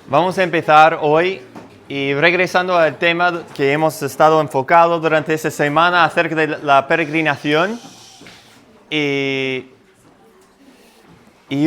Vamos a empezar hoy y regresando al tema que hemos estado enfocado durante esta semana acerca de la peregrinación. Y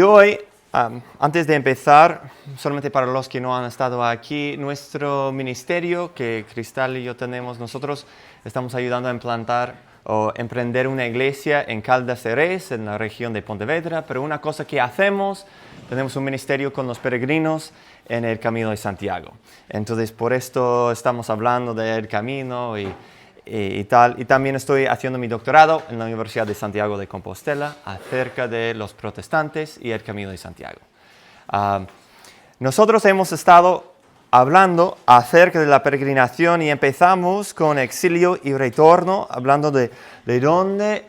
hoy, antes de empezar, solamente para los que no han estado aquí, nuestro ministerio que Cristal y yo tenemos, nosotros estamos ayudando a implantar o emprender una iglesia en Caldas de Reis, en la región de Pontevedra, pero una cosa que hacemos, tenemos un ministerio con los peregrinos en el Camino de Santiago. Entonces, por esto estamos hablando del camino y tal. Y también estoy haciendo mi doctorado en la Universidad de Santiago de Compostela acerca de los protestantes y el Camino de Santiago. Nosotros hemos estado hablando acerca de la peregrinación y empezamos con exilio y retorno, hablando de dónde,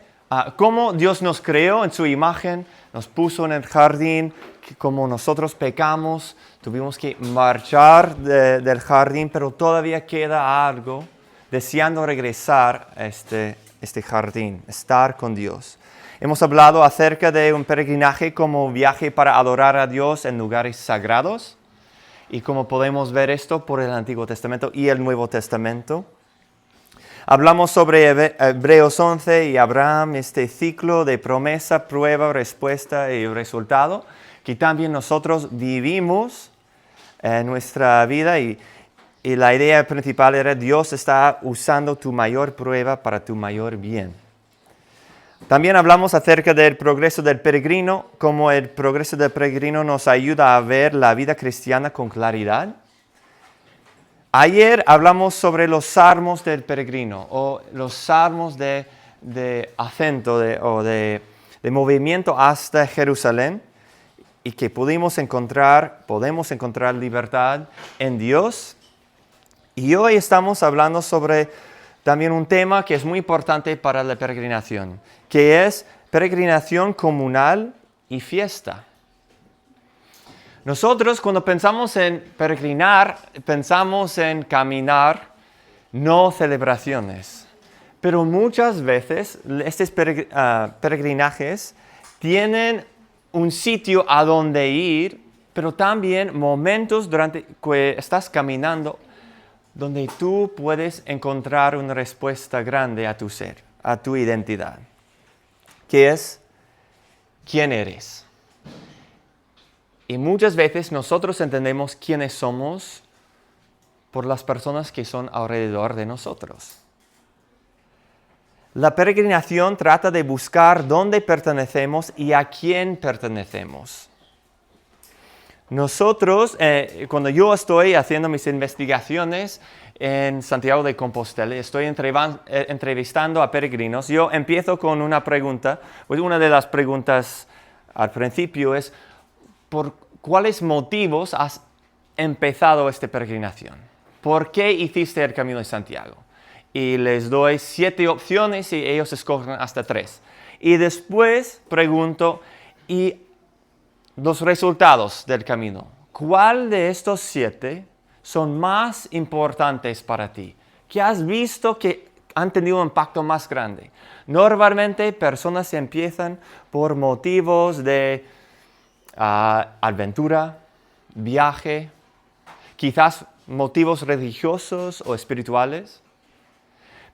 cómo Dios nos creó en su imagen, nos puso en el jardín, como nosotros pecamos, tuvimos que marchar del jardín, pero todavía queda algo deseando regresar a este jardín, estar con Dios. Hemos hablado acerca de un peregrinaje como viaje para adorar a Dios en lugares sagrados y cómo podemos ver esto por el Antiguo Testamento y el Nuevo Testamento. Hablamos sobre Hebreos 11 y Abraham, este ciclo de promesa, prueba, respuesta y resultado, que también nosotros vivimos en nuestra vida y la idea principal era Dios está usando tu mayor prueba para tu mayor bien. También hablamos acerca del progreso del peregrino, cómo el progreso del peregrino nos ayuda a ver la vida cristiana con claridad. Ayer hablamos sobre los salmos del peregrino o los salmos de acento o de movimiento hasta Jerusalén y que podemos encontrar libertad en Dios. Y hoy estamos hablando sobre también un tema que es muy importante para la peregrinación, que es peregrinación comunal y fiesta. Nosotros cuando pensamos en peregrinar, pensamos en caminar, no celebraciones. Pero muchas veces estos peregrinajes tienen un sitio a donde ir, pero también momentos durante que estás caminando donde tú puedes encontrar una respuesta grande a tu ser, a tu identidad, que es quién eres. Y muchas veces nosotros entendemos quiénes somos por las personas que son alrededor de nosotros. La peregrinación trata de buscar dónde pertenecemos y a quién pertenecemos. Nosotros, cuando yo estoy haciendo mis investigaciones en Santiago de Compostela, estoy entrevistando a peregrinos, yo empiezo con una pregunta. Pues una de las preguntas al principio es, ¿por cuáles motivos has empezado esta peregrinación? ¿Por qué hiciste el Camino de Santiago? Y les doy 7 opciones y ellos escogen hasta 3. Y después pregunto, ¿y los resultados del camino? ¿Cuál de estos 7 son más importantes para ti? ¿Qué has visto que han tenido un impacto más grande? Normalmente personas empiezan por motivos de aventura, viaje, quizás motivos religiosos o espirituales,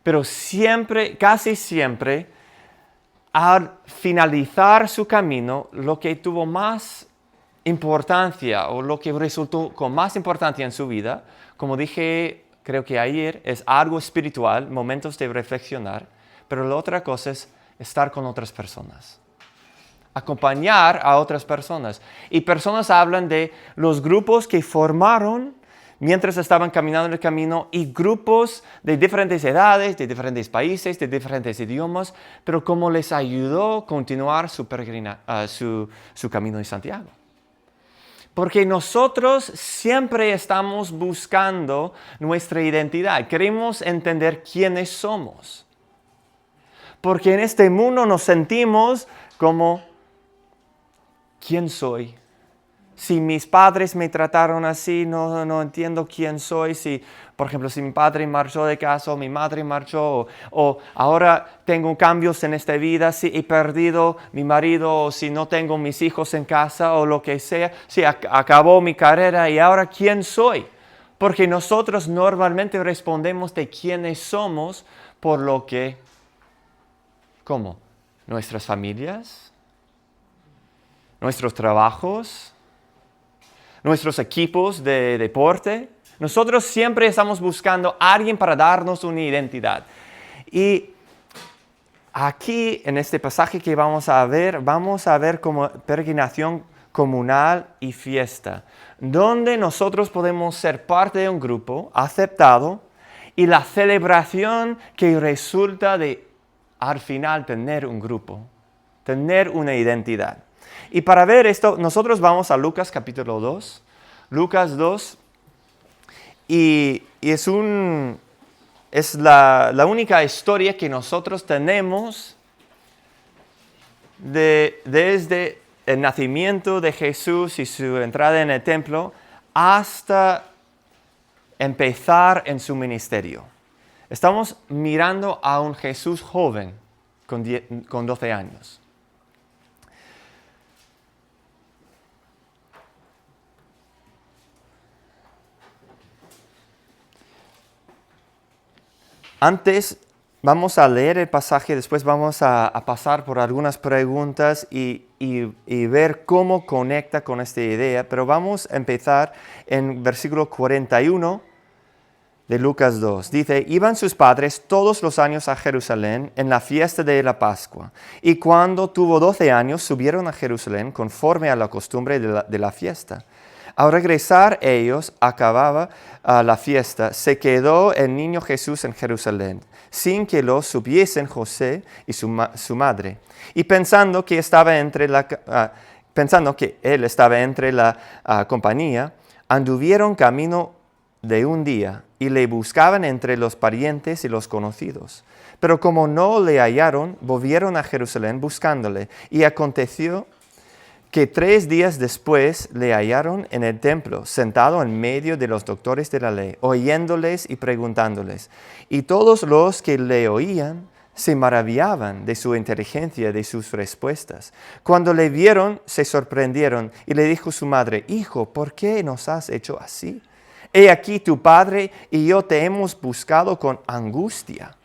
pero siempre, casi siempre, al finalizar su camino, lo que tuvo más importancia o lo que resultó con más importancia en su vida, como dije, creo que ayer, es algo espiritual, momentos de reflexionar, pero la otra cosa es estar con otras personas. Acompañar a otras personas. Y personas hablan de los grupos que formaron mientras estaban caminando en el camino y grupos de diferentes edades, de diferentes países, de diferentes idiomas, pero cómo les ayudó a continuar su camino de Santiago. Porque nosotros siempre estamos buscando nuestra identidad, queremos entender quiénes somos. Porque en este mundo nos sentimos como, ¿quién soy? si mis padres me trataron así, no entiendo quién soy. Si, por ejemplo, si mi padre marchó de casa o mi madre marchó, o ahora tengo cambios en esta vida, si he perdido mi marido o si no tengo mis hijos en casa o lo que sea, si acabó mi carrera y ahora ¿quién soy? Porque nosotros normalmente respondemos de quiénes somos por lo que, ¿cómo? Nuestras familias, nuestros trabajos, nuestros equipos de deporte. Nosotros siempre estamos buscando a alguien para darnos una identidad. Y aquí, en este pasaje que vamos a ver como peregrinación comunal y fiesta, donde nosotros podemos ser parte de un grupo aceptado y la celebración que resulta de, al final, tener un grupo, tener una identidad. Y para ver esto, nosotros vamos a Lucas capítulo 2. Lucas 2, y es la única historia que nosotros tenemos desde el nacimiento de Jesús y su entrada en el templo hasta empezar en su ministerio. Estamos mirando a un Jesús joven con 12 años. Antes vamos a leer el pasaje, después vamos a pasar por algunas preguntas y ver cómo conecta con esta idea, pero vamos a empezar en versículo 41 de Lucas 2. Dice, iban sus padres todos los años a Jerusalén en la fiesta de la Pascua, y cuando tuvo 12 años subieron a Jerusalén conforme a la costumbre de la fiesta. Al regresar ellos, acababa la fiesta, se quedó el niño Jesús en Jerusalén, sin que lo supiesen José y su madre. Y pensando que él estaba entre la compañía, anduvieron camino de un día y le buscaban entre los parientes y los conocidos. Pero como no le hallaron, volvieron a Jerusalén buscándole. Y aconteció que 3 días después le hallaron en el templo, sentado en medio de los doctores de la ley, oyéndoles y preguntándoles. Y todos los que le oían se maravillaban de su inteligencia, de sus respuestas. Cuando le vieron, se sorprendieron, y le dijo su madre, Hijo, ¿por qué nos has hecho así? He aquí tu padre y yo te hemos buscado con angustia.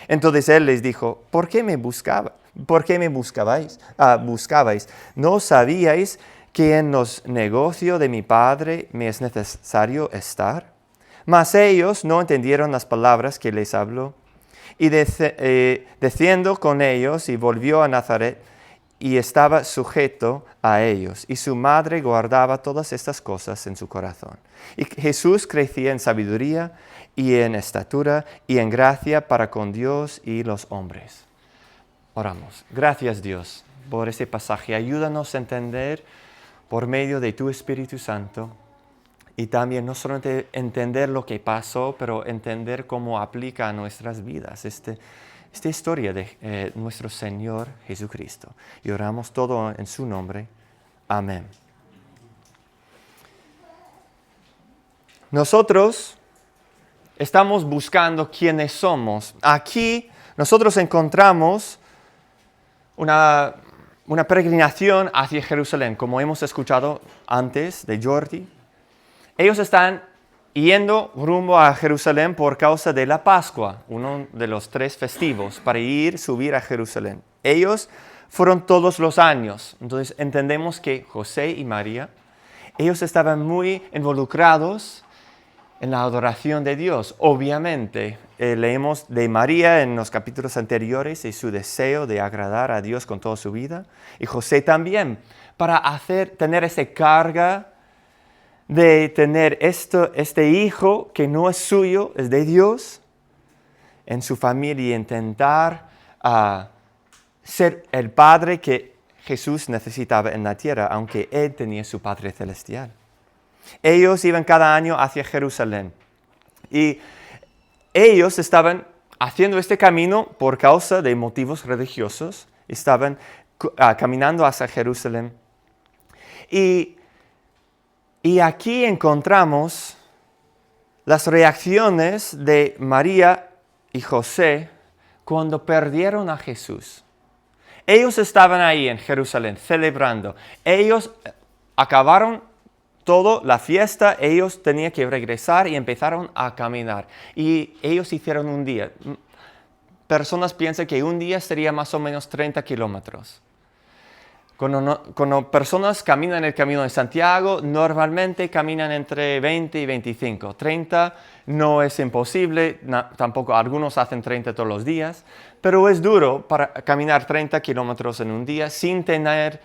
Entonces él les dijo, ¿por qué me buscabais? ¿No sabíais que en los negocios de mi padre me es necesario estar? Mas ellos no entendieron las palabras que les habló. Y desciendo con ellos y volvió a Nazaret y estaba sujeto a ellos. Y su madre guardaba todas estas cosas en su corazón. Y Jesús crecía en sabiduría y en estatura y en gracia para con Dios y los hombres. Oramos. Gracias, Dios, por este pasaje. Ayúdanos a entender por medio de tu Espíritu Santo y también no solamente entender lo que pasó, pero entender cómo aplica a nuestras vidas esta historia de nuestro Señor Jesucristo. Y oramos todo en su nombre. Amén. Nosotros estamos buscando quiénes somos. Aquí nosotros encontramos una peregrinación hacia Jerusalén, como hemos escuchado antes de Jordi. Ellos están yendo rumbo a Jerusalén por causa de la Pascua, uno de los 3 festivos, para subir a Jerusalén. Ellos fueron todos los años. Entonces entendemos que José y María, ellos estaban muy involucrados en la adoración de Dios. Obviamente, leemos de María en los capítulos anteriores y su deseo de agradar a Dios con toda su vida. Y José también, para tener esa carga de tener este hijo que no es suyo, es de Dios, en su familia y intentar ser el padre que Jesús necesitaba en la tierra, aunque él tenía su Padre Celestial. Ellos iban cada año hacia Jerusalén y ellos estaban haciendo este camino por causa de motivos religiosos. Estaban caminando hacia Jerusalén y Y aquí encontramos las reacciones de María y José cuando perdieron a Jesús. Ellos estaban ahí en Jerusalén celebrando. Ellos acabaron toda la fiesta, ellos tenían que regresar y empezaron a caminar. Y ellos hicieron un día. Personas piensan que un día sería más o menos 30 kilómetros. Cuando personas caminan el camino de Santiago, normalmente caminan entre 20 y 25. 30 no es imposible, tampoco algunos hacen 30 todos los días, pero es duro para caminar 30 kilómetros en un día sin tener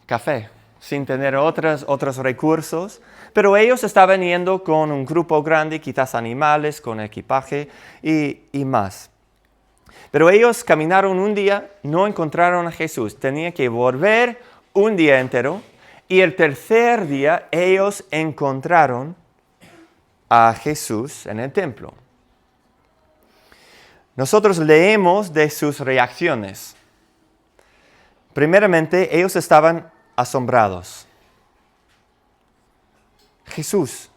café, sin tener otros recursos. Pero ellos estaban yendo con un grupo grande, quizás animales, con equipaje y más. Pero ellos caminaron un día, no encontraron a Jesús. Tenían que volver un día entero. Y el tercer día ellos encontraron a Jesús en el templo. Nosotros leemos de sus reacciones. Primeramente, ellos estaban asombrados. Jesús,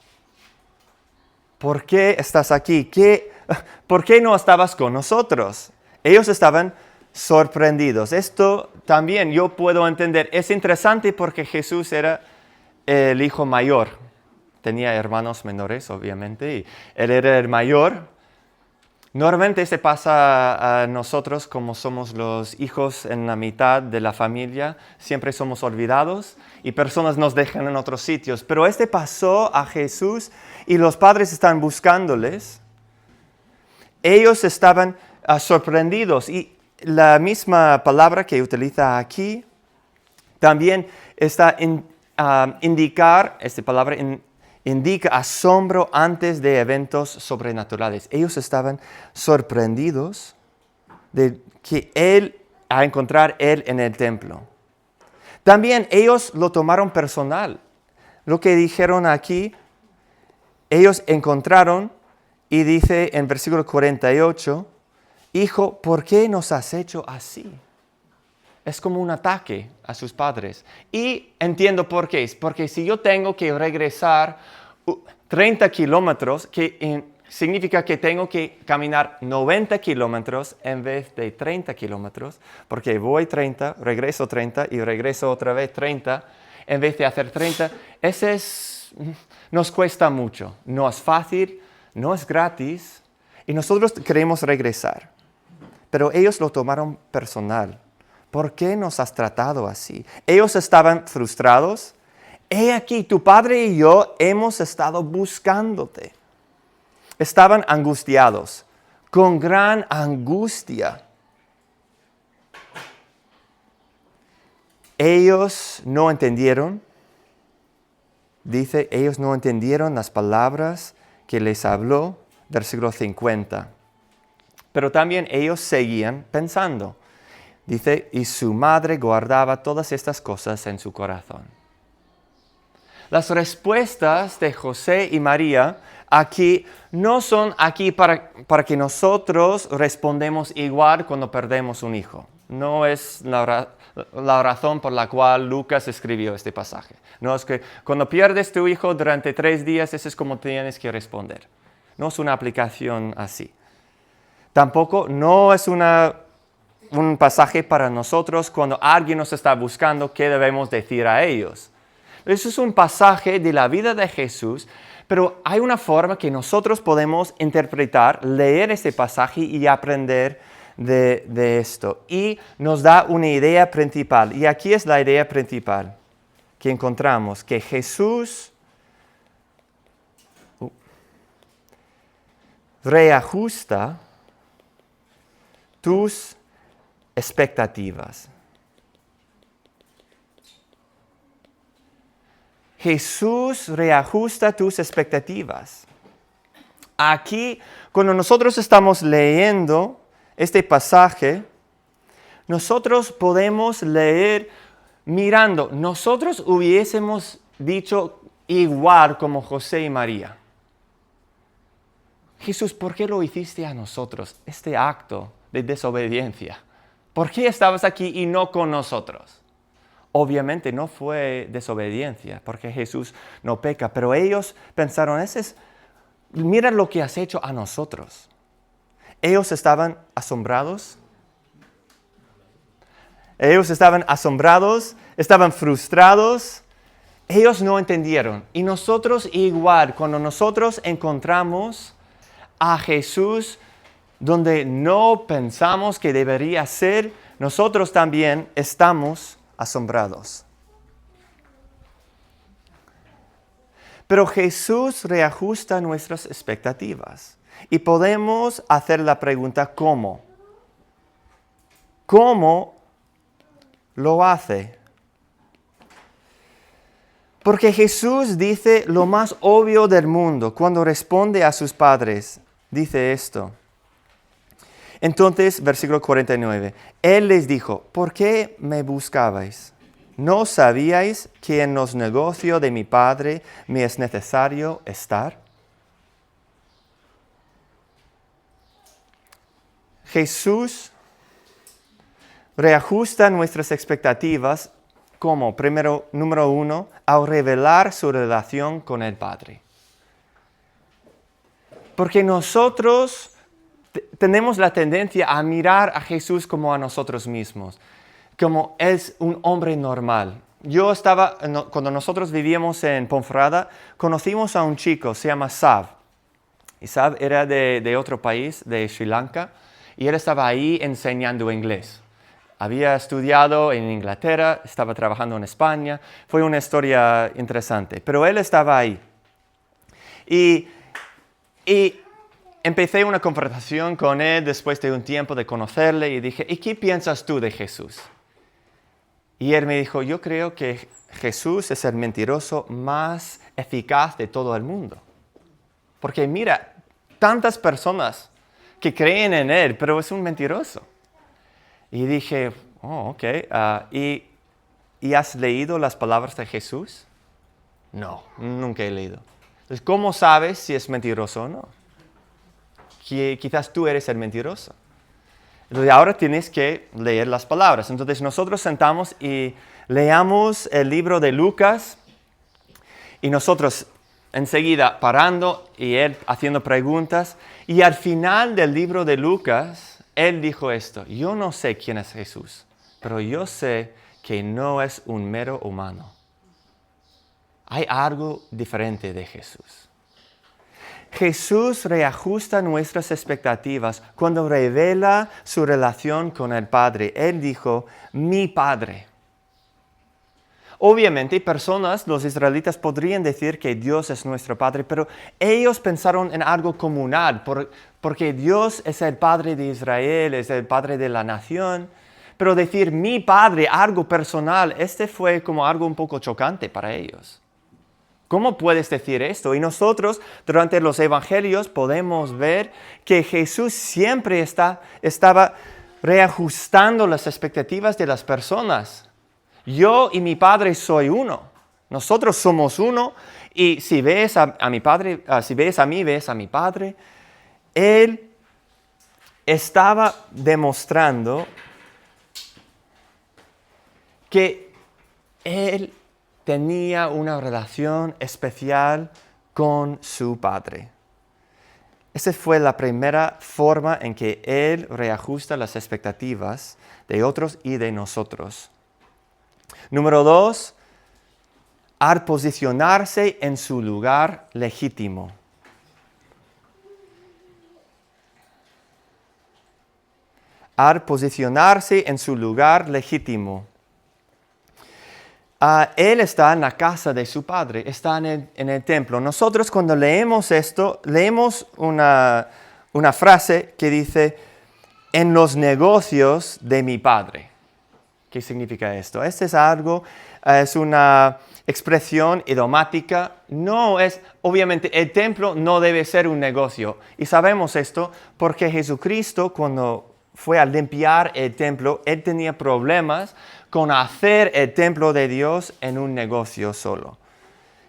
¿por qué estás aquí? ¿Por qué no estabas con nosotros? Ellos estaban sorprendidos. Esto también yo puedo entender. Es interesante porque Jesús era el hijo mayor. Tenía hermanos menores, obviamente, y él era el mayor. Normalmente se pasa a nosotros como somos los hijos en la mitad de la familia. Siempre somos olvidados y personas nos dejan en otros sitios. Pero pasó a Jesús y los padres están buscándoles. Ellos estaban sorprendidos y la misma palabra que utiliza aquí también está indicar, esta palabra indica asombro antes de eventos sobrenaturales. Ellos estaban sorprendidos de encontrar él en el templo. También ellos lo tomaron personal. Lo que dijeron aquí, ellos encontraron. Y dice en versículo 48, Hijo, ¿por qué nos has hecho así? Es como un ataque a sus padres. Y entiendo por qué. Porque si yo tengo que regresar 30 kilómetros, significa que tengo que caminar 90 kilómetros en vez de 30 kilómetros. Porque voy 30, regreso 30 y regreso otra vez 30 en vez de hacer 30. Nos cuesta mucho. No es fácil. No es gratis y nosotros queremos regresar. Pero ellos lo tomaron personal. ¿Por qué nos has tratado así? Ellos estaban frustrados. He aquí, tu padre y yo hemos estado buscándote. Estaban angustiados, con gran angustia. Ellos no entendieron. Dice, ellos no entendieron las palabras que les habló, versículo 50. Pero también ellos seguían pensando. Dice, y su madre guardaba todas estas cosas en su corazón. Las respuestas de José y María aquí no son aquí para que nosotros respondemos igual cuando perdemos un hijo. No es la razón por la cual Lucas escribió este pasaje. No es que cuando pierdes tu hijo durante 3 días, eso es como tienes que responder. No es una aplicación así. Tampoco no es un pasaje para nosotros cuando alguien nos está buscando, ¿qué debemos decir a ellos? Eso es un pasaje de la vida de Jesús, pero hay una forma que nosotros podemos interpretar, leer ese pasaje y aprender de esto. Y nos da una idea principal. Y aquí es la idea principal que encontramos, que Jesús reajusta tus expectativas. Jesús reajusta tus expectativas. Aquí, cuando nosotros estamos leyendo este pasaje, nosotros podemos leer mirando. Nosotros hubiésemos dicho igual como José y María. Jesús, ¿por qué lo hiciste a nosotros? Este acto de desobediencia. ¿Por qué estabas aquí y no con nosotros? Obviamente no fue desobediencia, porque Jesús no peca, pero ellos pensaron, mira lo que has hecho a nosotros. Ellos estaban asombrados. Estaban frustrados. Ellos no entendieron. Y nosotros igual, cuando nosotros encontramos a Jesús donde no pensamos que debería ser, nosotros también estamos asombrados. Pero Jesús reajusta nuestras expectativas. Y podemos hacer la pregunta, ¿cómo? ¿Cómo lo hace? Porque Jesús dice lo más obvio del mundo cuando responde a sus padres. Dice esto. Entonces, versículo 49. Él les dijo, ¿por qué me buscabais? ¿No sabíais que en los negocios de mi Padre me es necesario estar? Jesús reajusta nuestras expectativas como, número 1, al revelar su relación con el Padre. Porque nosotros tenemos la tendencia a mirar a Jesús como a nosotros mismos, como es un hombre normal. Cuando nosotros vivíamos en Ponferrada, conocimos a un chico, se llama Sav. Y Sav era de otro país, de Sri Lanka, y él estaba ahí enseñando inglés. Había estudiado en Inglaterra, estaba trabajando en España. Fue una historia interesante, pero él estaba ahí. Y empecé una conversación con él después de un tiempo de conocerle y dije, ¿y qué piensas tú de Jesús? Y él me dijo, yo creo que Jesús es el mentiroso más eficaz de todo el mundo. Porque mira, tantas personas que creen en él, pero es un mentiroso. Y dije, oh, ok. ¿Y has leído las palabras de Jesús? No, nunca he leído. Entonces, ¿cómo sabes si es mentiroso o no? Quizás tú eres el mentiroso. Entonces, ahora tienes que leer las palabras. Entonces, nosotros sentamos y leamos el libro de Lucas. Y nosotros enseguida parando y él haciendo preguntas. Y al final del libro de Lucas, él dijo esto, yo no sé quién es Jesús, pero yo sé que no es un mero humano. Hay algo diferente de Jesús. Jesús reajusta nuestras expectativas cuando revela su relación con el Padre. Él dijo, mi Padre. Obviamente, los israelitas podrían decir que Dios es nuestro Padre, pero ellos pensaron en algo comunal, porque Dios es el Padre de Israel, es el Padre de la nación. Pero decir mi Padre, algo personal, fue como algo un poco chocante para ellos. ¿Cómo puedes decir esto? Y nosotros, durante los evangelios, podemos ver que Jesús siempre estaba reajustando las expectativas de las personas. Yo y mi Padre soy uno. Nosotros somos uno. Y si ves a mi Padre, si ves a mí, ves a mi Padre. Él estaba demostrando que Él tenía una relación especial con su Padre. Esa fue la primera forma en que Él reajusta las expectativas de otros y de nosotros. Número 2, al posicionarse en su lugar legítimo. Al posicionarse en su lugar legítimo. Él está en la casa de su Padre, está en el templo. Nosotros cuando leemos esto, leemos una frase que dice, en los negocios de mi Padre. ¿Qué significa esto? Es una expresión idiomática. Obviamente el templo no debe ser un negocio. Y sabemos esto porque Jesucristo cuando fue a limpiar el templo, Él tenía problemas con hacer el templo de Dios en un negocio solo.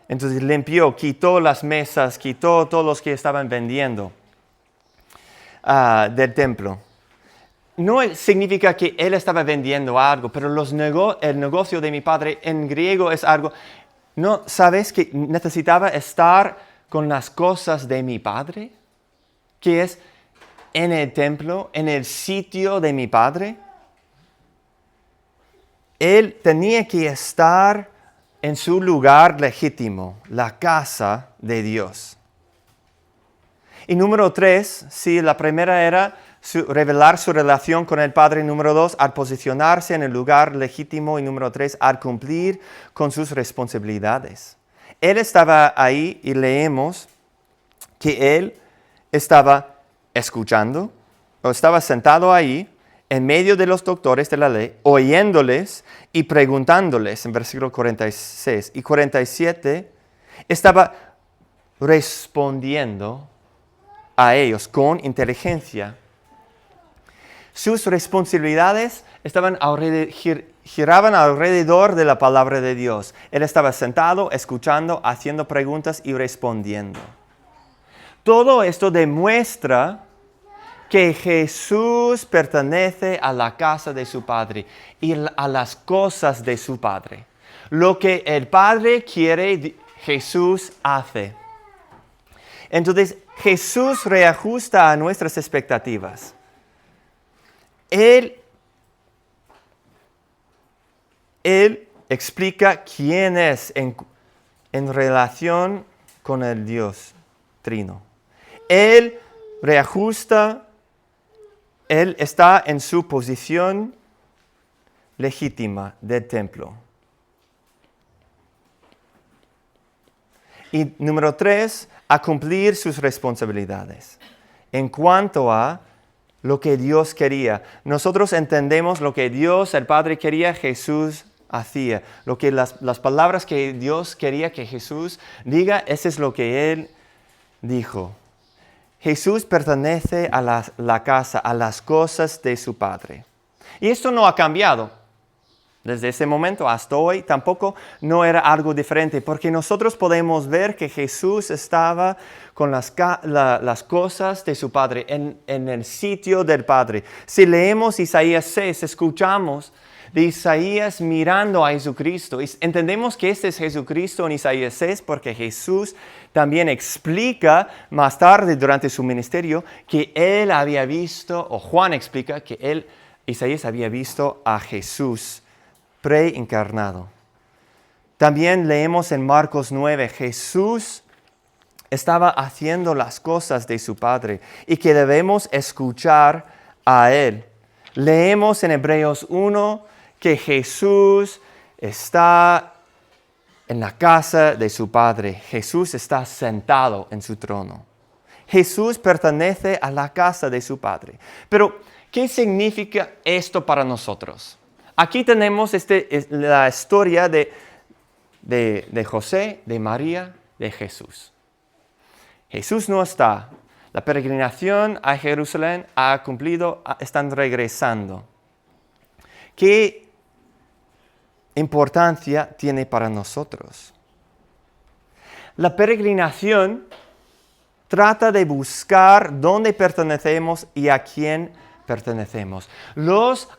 Entonces limpió, quitó las mesas, quitó todos los que estaban vendiendo del templo. no significa que él estaba vendiendo algo, pero el negocio de mi padre en griego es algo. ¿No sabes que necesitaba estar con las cosas de mi padre? Que es en el templo, en el sitio de mi padre. Él tenía que estar en su lugar legítimo, la casa de Dios. Y número 3, sí, la primera era revelar su relación con el Padre. Número 2, al posicionarse en el lugar legítimo. Y número 3, al cumplir con sus responsabilidades. Él estaba ahí y leemos que él estaba escuchando, o estaba sentado ahí, en medio de los doctores de la ley, oyéndoles y preguntándoles, en versículo 46 y 47, estaba respondiendo a ellos con inteligencia. Sus responsabilidades giraban alrededor de la palabra de Dios. Él estaba sentado, escuchando, haciendo preguntas y respondiendo. Todo esto demuestra que Jesús pertenece a la casa de su Padre y a las cosas de su Padre. Lo que el Padre quiere, Jesús hace. Entonces, Jesús reajusta a nuestras expectativas. Él explica quién es en relación con el Dios Trino. Él reajusta. Él está en su posición legítima del templo. Y número 3, a cumplir sus responsabilidades. En cuanto a lo que Dios quería. Nosotros entendemos lo que Dios, el Padre, quería, Jesús hacía. Lo que las palabras que Dios quería que Jesús diga, eso es lo que Él dijo. Jesús pertenece a la casa, a las cosas de su Padre. Y esto no ha cambiado. Desde ese momento hasta hoy tampoco no era algo diferente, porque nosotros podemos ver que Jesús estaba con las cosas de su Padre, en el sitio del Padre. Si leemos Isaías 6, escuchamos de Isaías mirando a Jesucristo. Entendemos que este es Jesucristo en Isaías 6 porque Jesús también explica más tarde durante su ministerio que él había visto, o Juan explica que Isaías había visto a Jesús preencarnado. También leemos en Marcos 9, Jesús estaba haciendo las cosas de su Padre y que debemos escuchar a Él. Leemos en Hebreos 1 que Jesús está en la casa de su Padre. Jesús está sentado en su trono. Jesús pertenece a la casa de su Padre. Pero, ¿qué significa esto para nosotros? Aquí tenemos la historia de José, de María, de Jesús. Jesús no está. La peregrinación a Jerusalén ha cumplido, están regresando. ¿Qué importancia tiene para nosotros? La peregrinación trata de buscar dónde pertenecemos y a quién pertenecemos.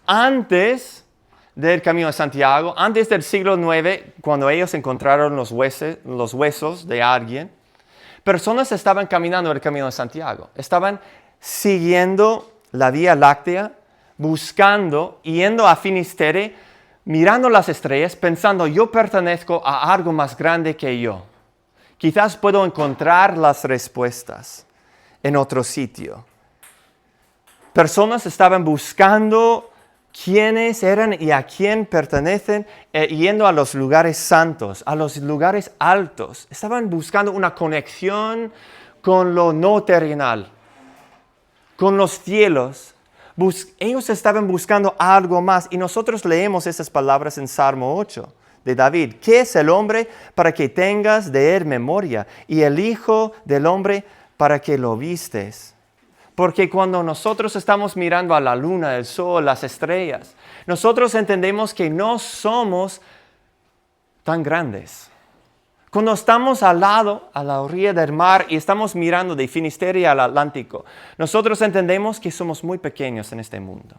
Antes del Camino de Santiago, antes del siglo IX, cuando ellos encontraron los huesos de alguien, personas estaban caminando el Camino de Santiago. Estaban siguiendo la Vía Láctea, buscando, yendo a Finisterre, mirando las estrellas, pensando, yo pertenezco a algo más grande que yo. Quizás puedo encontrar las respuestas en otro sitio. Personas estaban buscando quiénes eran y a quién pertenecen, yendo a los lugares santos, a los lugares altos. Estaban buscando una conexión con lo no terrenal, con los cielos. Ellos estaban buscando algo más y nosotros leemos esas palabras en Salmo 8 de David. ¿Qué es el hombre para que tengas de él memoria? Y el hijo del hombre para que lo vistes. Porque cuando nosotros estamos mirando a la luna, el sol, las estrellas, nosotros entendemos que no somos tan grandes Cuando estamos al lado, a la orilla del mar y estamos mirando de Finisterre al Atlántico, nosotros entendemos que somos muy pequeños en este mundo.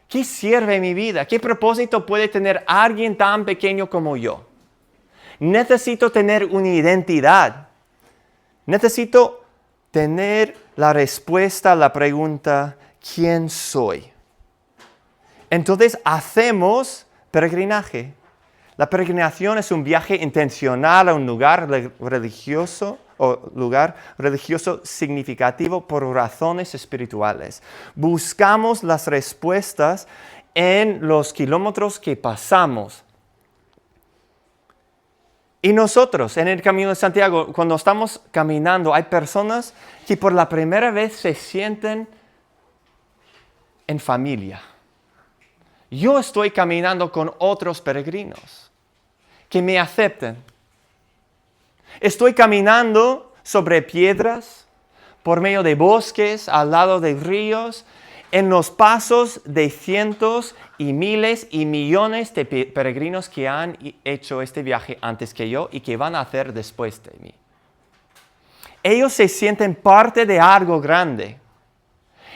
¿Qué sirve mi vida? ¿Qué propósito puede tener alguien tan pequeño como yo? Necesito tener una identidad. Necesito tener la respuesta a la pregunta, ¿quién soy? Entonces hacemos peregrinaje. La peregrinación es un viaje intencional a un lugar religioso significativo por razones espirituales. Buscamos las respuestas en los kilómetros que pasamos. Y nosotros, en el Camino de Santiago, cuando estamos caminando, hay personas que por la primera vez se sienten en familia. Yo estoy caminando con otros peregrinos que me acepten. Estoy caminando sobre piedras, por medio de bosques, al lado de ríos, en los pasos de cientos y miles y millones de peregrinos que han hecho este viaje antes que yo y que van a hacer después de mí. Ellos se sienten parte de algo grande.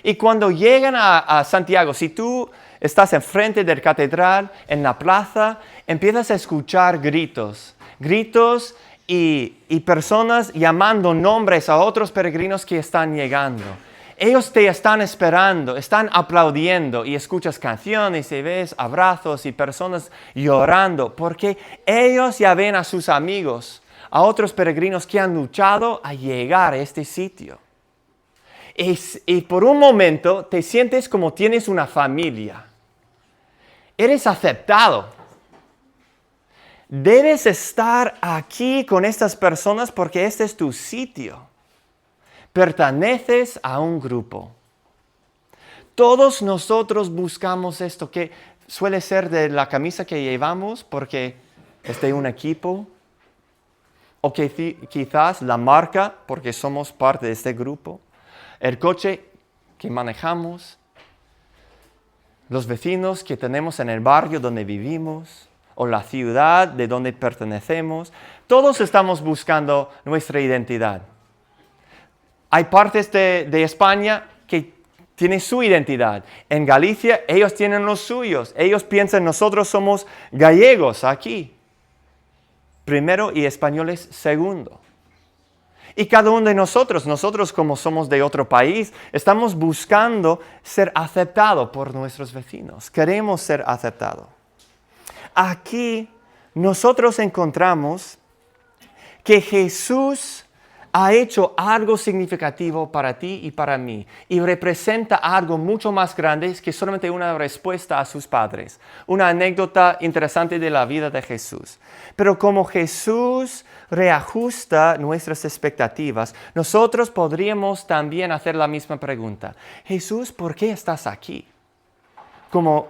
Y cuando llegan a Santiago, si tú estás enfrente de la catedral, en la plaza, empiezas a escuchar gritos y personas llamando nombres a otros peregrinos que están llegando. Ellos te están esperando, están aplaudiendo y escuchas canciones y ves abrazos y personas llorando porque ellos ya ven a sus amigos, a otros peregrinos que han luchado a llegar a este sitio. Y por un momento te sientes como tienes una familia. Eres aceptado. Debes estar aquí con estas personas porque este es tu sitio. Perteneces a un grupo. Todos nosotros buscamos esto que suele ser de la camisa que llevamos porque es de un equipo. O que quizás la marca porque somos parte de este grupo. El coche que manejamos, los vecinos que tenemos en el barrio donde vivimos, o la ciudad de donde pertenecemos, todos estamos buscando nuestra identidad. Hay partes de España que tienen su identidad. En Galicia ellos tienen los suyos. Ellos piensan nosotros somos gallegos aquí, primero, y españoles segundo. Y cada uno de nosotros como somos de otro país, estamos buscando ser aceptados por nuestros vecinos. Queremos ser aceptados. Aquí nosotros encontramos que Jesús ha hecho algo significativo para ti y para mí y representa algo mucho más grande que solamente una respuesta a sus padres. Una anécdota interesante de la vida de Jesús. Pero como Jesús reajusta nuestras expectativas, nosotros podríamos también hacer la misma pregunta. Jesús, ¿por qué estás aquí? Como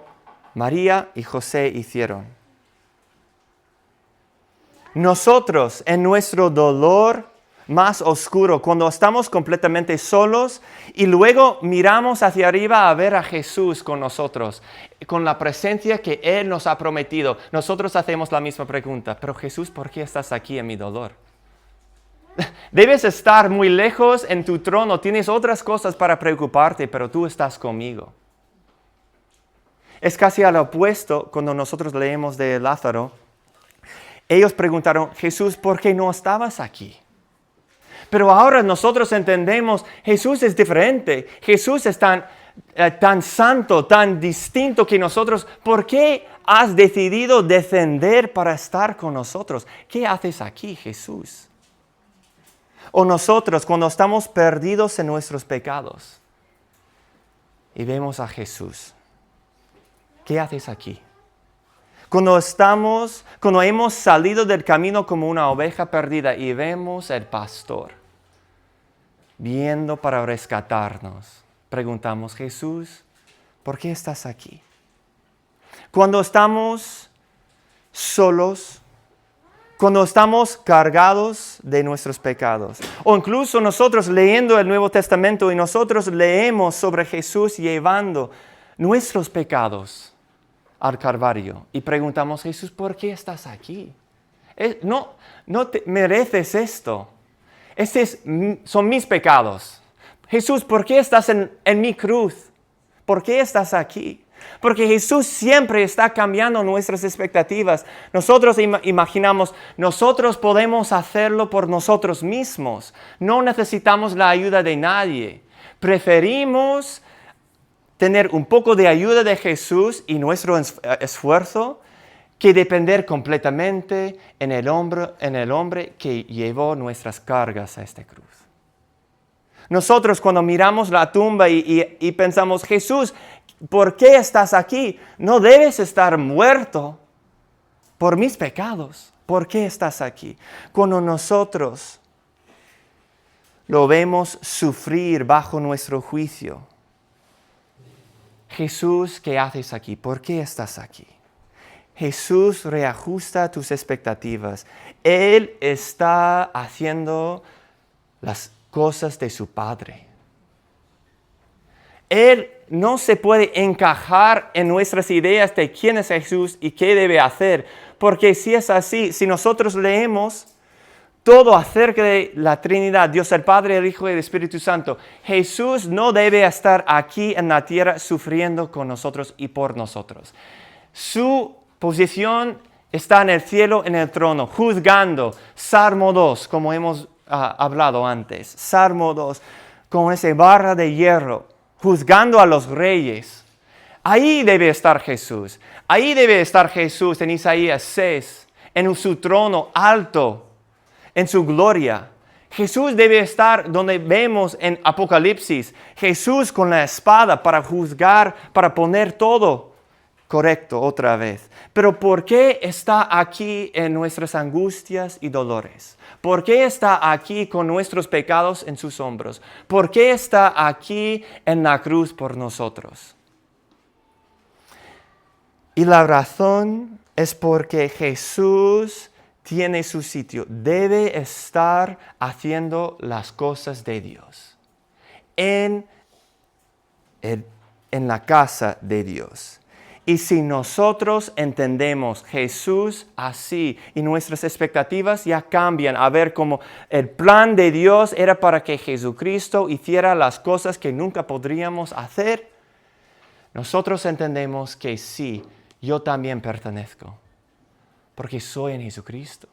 María y José hicieron. Nosotros, en nuestro dolor más oscuro, cuando estamos completamente solos y luego miramos hacia arriba a ver a Jesús con nosotros, con la presencia que Él nos ha prometido, nosotros hacemos la misma pregunta. Pero Jesús, ¿por qué estás aquí en mi dolor? Debes estar muy lejos en tu trono, tienes otras cosas para preocuparte, pero tú estás conmigo. Es casi al opuesto cuando nosotros leemos de Lázaro. Ellos preguntaron, Jesús, ¿por qué no estabas aquí? Pero ahora nosotros entendemos, Jesús es diferente. Jesús es tan santo, tan distinto que nosotros. ¿Por qué has decidido descender para estar con nosotros? ¿Qué haces aquí, Jesús? O nosotros, cuando estamos perdidos en nuestros pecados y vemos a Jesús, ¿qué haces aquí? Cuando hemos salido del camino como una oveja perdida y vemos al pastor viendo para rescatarnos, preguntamos, Jesús, ¿por qué estás aquí? Cuando estamos solos, cuando estamos cargados de nuestros pecados, o incluso nosotros leyendo el Nuevo Testamento y nosotros leemos sobre Jesús llevando nuestros pecados al Calvario y preguntamos, Jesús, ¿por qué estás aquí? No te mereces esto. Son mis pecados. Jesús, ¿por qué estás en mi cruz? ¿Por qué estás aquí? Porque Jesús siempre está cambiando nuestras expectativas. Nosotros imaginamos, nosotros podemos hacerlo por nosotros mismos. No necesitamos la ayuda de nadie. Preferimos tener un poco de ayuda de Jesús y nuestro esfuerzo que depender completamente en el hombre que llevó nuestras cargas a esta cruz. Nosotros cuando miramos la tumba y pensamos, Jesús, ¿por qué estás aquí? No debes estar muerto por mis pecados. ¿Por qué estás aquí? Cuando nosotros lo vemos sufrir bajo nuestro juicio. Jesús, ¿qué haces aquí? ¿Por qué estás aquí? Jesús reajusta tus expectativas. Él está haciendo las cosas de su Padre. Él no se puede encajar en nuestras ideas de quién es Jesús y qué debe hacer. Porque si es así, si nosotros leemos todo acerca de la Trinidad, Dios el Padre, el Hijo y el Espíritu Santo, Jesús no debe estar aquí en la tierra sufriendo con nosotros y por nosotros. Su posición está en el cielo, en el trono, juzgando. Salmo 2, como hemos hablado antes. Salmo 2, con esa barra de hierro, juzgando a los reyes. Ahí debe estar Jesús. Ahí debe estar Jesús en Isaías 6, en su trono alto, en su gloria. Jesús debe estar donde vemos en Apocalipsis. Jesús con la espada para juzgar, para poner todo correcto otra vez. Pero ¿por qué está aquí en nuestras angustias y dolores? ¿Por qué está aquí con nuestros pecados en sus hombros? ¿Por qué está aquí en la cruz por nosotros? Y la razón es porque Jesús tiene su sitio. Debe estar haciendo las cosas de Dios. En la casa de Dios. Y si nosotros entendemos Jesús así y nuestras expectativas ya cambian a ver cómo el plan de Dios era para que Jesucristo hiciera las cosas que nunca podríamos hacer, nosotros entendemos que sí, yo también pertenezco, porque soy en Jesucristo.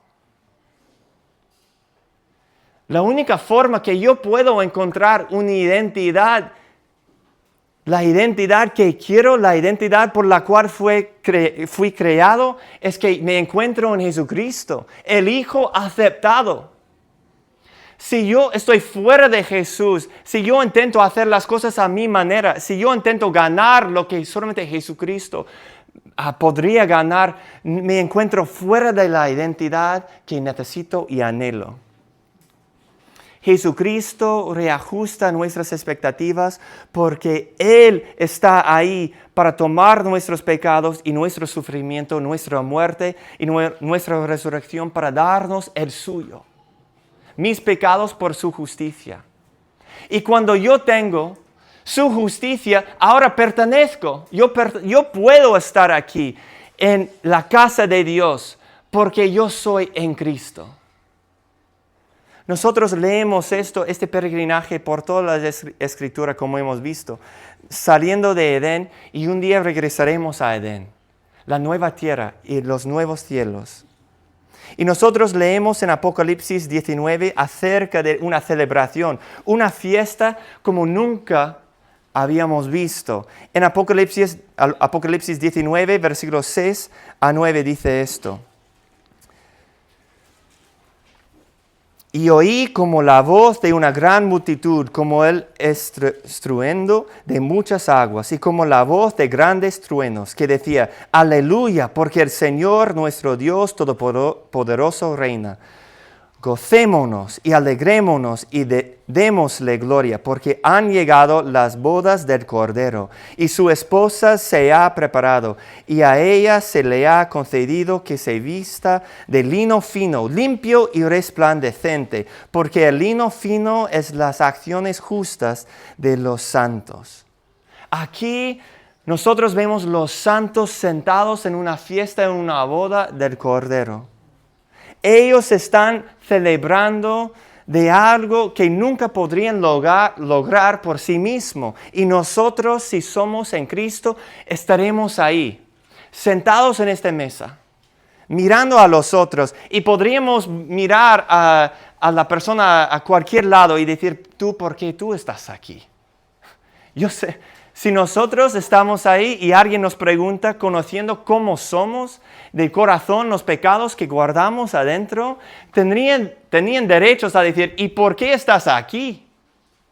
La única forma que yo puedo encontrar una identidad, la identidad que quiero, la identidad por la cual fui creado, es que me encuentro en Jesucristo, el Hijo aceptado. Si yo estoy fuera de Jesús, si yo intento hacer las cosas a mi manera, si yo intento ganar lo que solamente Jesucristo podría ganar, me encuentro fuera de la identidad que necesito y anhelo. Jesucristo reajusta nuestras expectativas porque Él está ahí para tomar nuestros pecados y nuestro sufrimiento, nuestra muerte y nuestra resurrección para darnos el suyo. Mis pecados por su justicia. Y cuando yo tengo su justicia, ahora pertenezco. Yo puedo estar aquí en la casa de Dios porque yo soy en Cristo. Nosotros leemos este peregrinaje por toda la Escritura como hemos visto, saliendo de Edén y un día regresaremos a Edén, la nueva tierra y los nuevos cielos. Y nosotros leemos en Apocalipsis 19 acerca de una celebración, una fiesta como nunca habíamos visto. En Apocalipsis 19, versículos 6 a 9 dice esto. Y oí como la voz de una gran multitud, como el estruendo de muchas aguas, y como la voz de grandes truenos, que decía, Aleluya, porque el Señor nuestro Dios Todopoderoso reina. Gocémonos y alegrémonos y démosle gloria, porque han llegado las bodas del Cordero, y su esposa se ha preparado, y a ella se le ha concedido que se vista de lino fino, limpio y resplandeciente, porque el lino fino es las acciones justas de los santos. Aquí nosotros vemos los santos sentados en una fiesta, en una boda del Cordero. Ellos están celebrando de algo que nunca podrían lograr por sí mismos. Y nosotros, si somos en Cristo, estaremos ahí, sentados en esta mesa, mirando a los otros. Y podríamos mirar a la persona a cualquier lado y decir, tú, ¿por qué tú estás aquí? Yo sé, si nosotros estamos ahí y alguien nos pregunta, conociendo cómo somos, de corazón, los pecados que guardamos adentro, tenían derechos a decir, ¿y por qué estás aquí?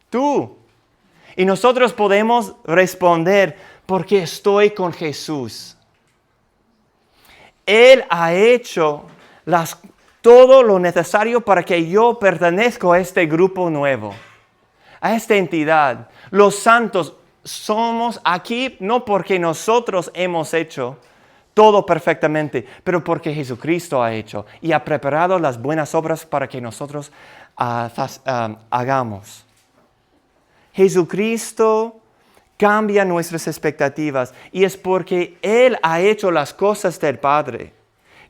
Tú. Y nosotros podemos responder, porque estoy con Jesús. Él ha hecho todo lo necesario para que yo pertenezca a este grupo nuevo, a esta entidad. Los santos somos aquí no porque nosotros hemos hecho todo perfectamente, pero porque Jesucristo ha hecho y ha preparado las buenas obras para que nosotros hagamos. Jesucristo cambia nuestras expectativas y es porque Él ha hecho las cosas del Padre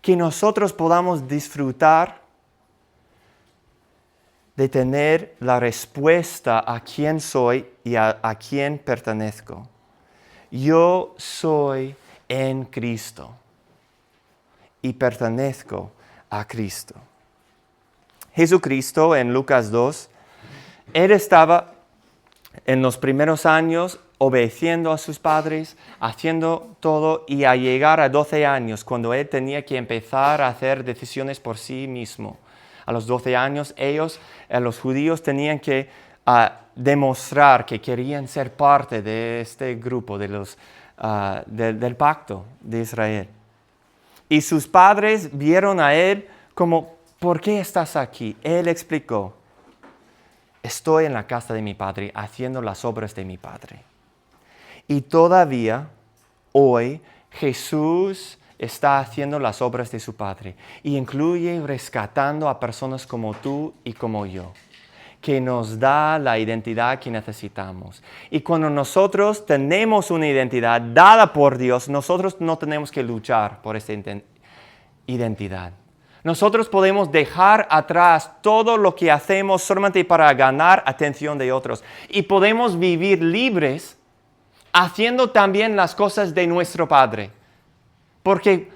que nosotros podamos disfrutar de tener la respuesta a quién soy y a quién pertenezco. Yo soy en Cristo y pertenezco a Cristo. Jesucristo en Lucas 2, Él estaba en los primeros años obedeciendo a sus padres, haciendo todo, y a llegar a 12 años, cuando Él tenía que empezar a hacer decisiones por sí mismo. A los 12 años, los judíos, tenían que demostrar que querían ser parte de este grupo, del pacto de Israel. Y sus padres vieron a Él como, ¿por qué estás aquí? Él explicó, estoy en la casa de mi Padre, haciendo las obras de mi Padre. Y todavía, hoy, Jesús está haciendo las obras de su Padre y incluye rescatando a personas como tú y como yo, que nos da la identidad que necesitamos. Y cuando nosotros tenemos una identidad dada por Dios, nosotros no tenemos que luchar por esa identidad. Nosotros podemos dejar atrás todo lo que hacemos solamente para ganar atención de otros y podemos vivir libres haciendo también las cosas de nuestro Padre. Porque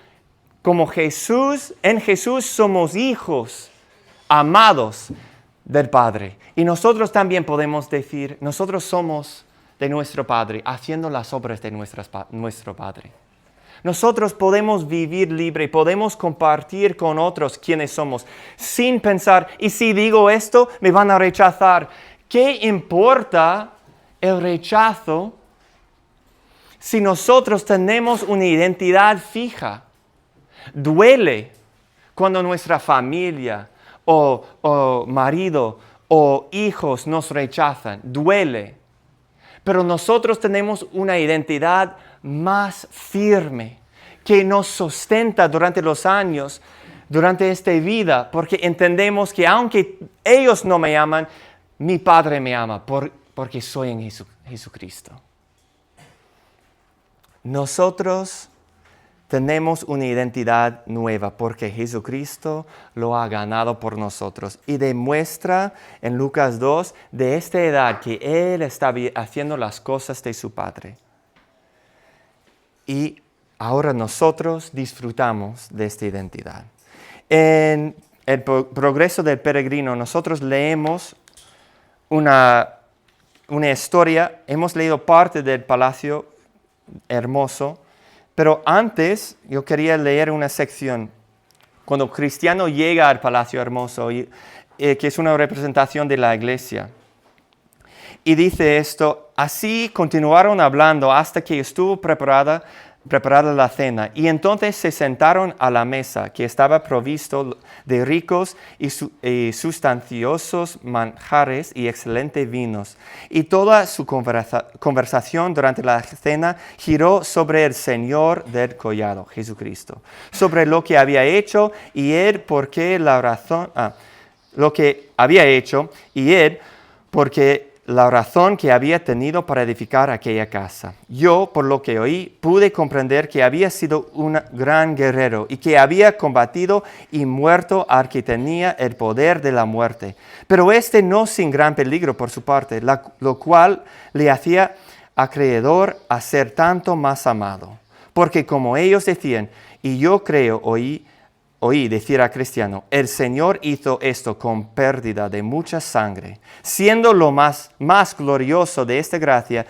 como en Jesús somos hijos amados del Padre. Y nosotros también podemos decir, nosotros somos de nuestro Padre, haciendo las obras de nuestro Padre. Nosotros podemos vivir libre, podemos compartir con otros quienes somos, sin pensar, y si digo esto, me van a rechazar. ¿Qué importa el rechazo si nosotros tenemos una identidad fija? Duele cuando nuestra familia o marido o hijos nos rechazan. Duele. Pero nosotros tenemos una identidad más firme que nos sustenta durante los años, durante esta vida, porque entendemos que aunque ellos no me aman, mi Padre me ama porque soy en Jesucristo. Nosotros tenemos una identidad nueva porque Jesucristo lo ha ganado por nosotros y demuestra en Lucas 2 de esta edad que Él está haciendo las cosas de su Padre. Y ahora nosotros disfrutamos de esta identidad. En el progreso del peregrino nosotros leemos una historia, hemos leído parte del palacio hermoso, pero antes yo quería leer una sección. Cuando Cristiano llega al Palacio Hermoso, que es una representación de la iglesia. Y dice esto, así continuaron hablando hasta que estuvo preparada la cena. Y entonces se sentaron a la mesa, que estaba provisto de ricos y sustanciosos manjares y excelentes vinos. Y toda su conversación durante la cena giró sobre el Señor del collado, Jesucristo, sobre lo que había hecho y Él porque la razón que había tenido para edificar aquella casa. Yo, por lo que oí, pude comprender que había sido un gran guerrero y que había combatido y muerto al que tenía el poder de la muerte. Pero este no sin gran peligro por su parte, lo cual le hacía acreedor a ser tanto más amado. Porque como ellos decían, y yo creo, oí decir a Cristiano, el Señor hizo esto con pérdida de mucha sangre, siendo lo más glorioso de esta gracia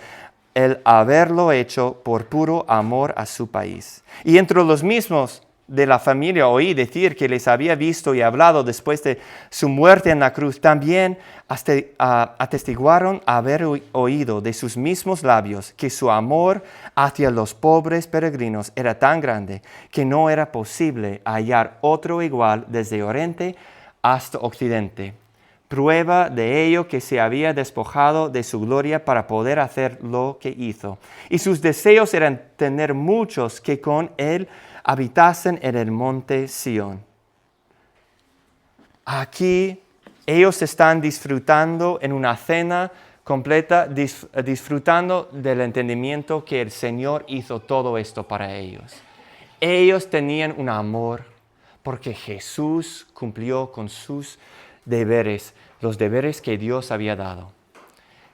el haberlo hecho por puro amor a su país. Y entre los mismos de la familia oí decir que les había visto y hablado después de su muerte en la cruz. También atestiguaron haber oído de sus mismos labios que su amor hacia los pobres peregrinos era tan grande que no era posible hallar otro igual desde Oriente hasta Occidente. Prueba de ello que se había despojado de su gloria para poder hacer lo que hizo. Y sus deseos eran tener muchos que con él habitasen en el monte Sión. Aquí ellos están disfrutando en una cena completa, disfrutando del entendimiento que el Señor hizo todo esto para ellos. Ellos tenían un amor porque Jesús cumplió con sus deberes, los deberes que Dios había dado.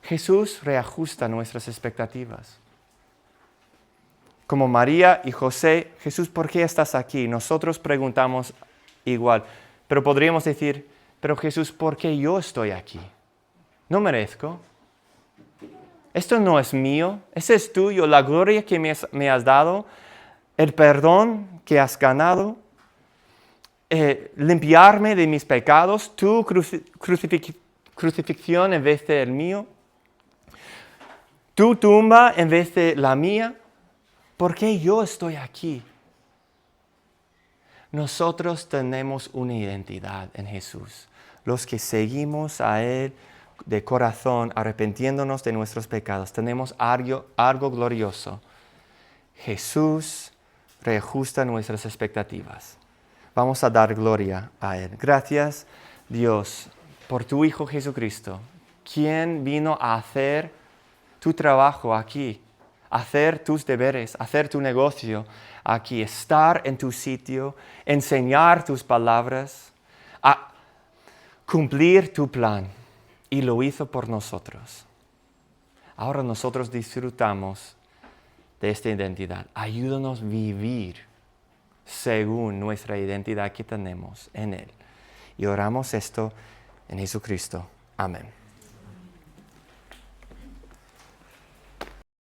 Jesús reajusta nuestras expectativas. Como María y José, Jesús, ¿por qué estás aquí? Nosotros preguntamos igual, pero podríamos decir, pero Jesús, ¿por qué yo estoy aquí? No merezco. Esto no es mío, ese es tuyo, la gloria que me has dado, el perdón que has ganado, limpiarme de mis pecados, tu crucifixión en vez del mío, tu tumba en vez de la mía. ¿Por qué yo estoy aquí? Nosotros tenemos una identidad en Jesús. Los que seguimos a Él de corazón, arrepintiéndonos de nuestros pecados, tenemos algo glorioso. Jesús reajusta nuestras expectativas. Vamos a dar gloria a Él. Gracias, Dios, por tu Hijo Jesucristo, quien vino a hacer tu trabajo aquí, hacer tus deberes, hacer tu negocio aquí, estar en tu sitio, enseñar tus palabras, a cumplir tu plan. Y lo hizo por nosotros. Ahora nosotros disfrutamos de esta identidad. Ayúdanos a vivir según nuestra identidad que tenemos en Él. Y oramos esto en Jesucristo. Amén.